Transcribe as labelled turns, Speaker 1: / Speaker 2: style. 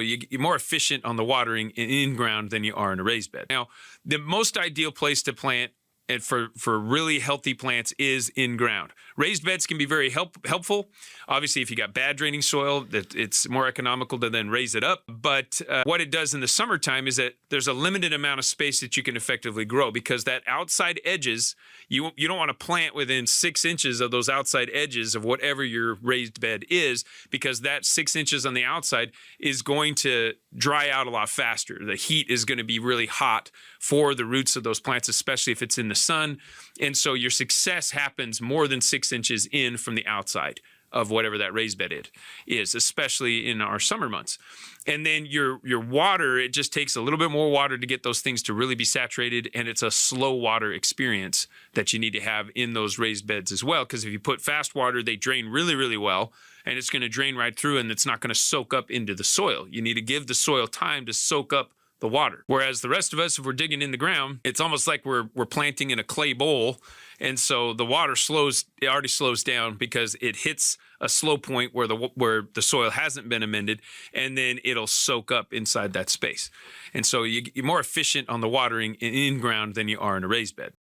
Speaker 1: you're more efficient on the watering in ground than you are in a raised bed. Now, the most ideal place to plant and for really healthy plants is in ground. Raised beds can be very helpful. Obviously, if you got bad draining soil, that it's more economical to then raise it up. But what it does in the summertime is that there's a limited amount of space that you can effectively grow, because that outside edges, you don't want to plant within 6 inches of those outside edges of whatever your raised bed is, because that 6 inches on the outside is going to dry out a lot faster. The heat is going to be really hot for the roots of those plants, especially if it's in the sun. And so your success happens more than 6 inches in from the outside of whatever that raised bed is, especially in our summer months. And then your water, it just takes a little bit more water to get those things to really be saturated, and it's a slow water experience that you need to have in those raised beds as well, because if you put fast water, they drain really, really well, and it's going to drain right through, and it's not going to soak up into the soil. You need to give the soil time to soak up the water. Whereas the rest of us, if we're digging in the ground, it's almost like we're planting in a clay bowl. And so the water already slows down because it hits a slow point where the soil hasn't been amended, and then it'll soak up inside that space. And so you're more efficient on the watering in ground than you are in a raised bed.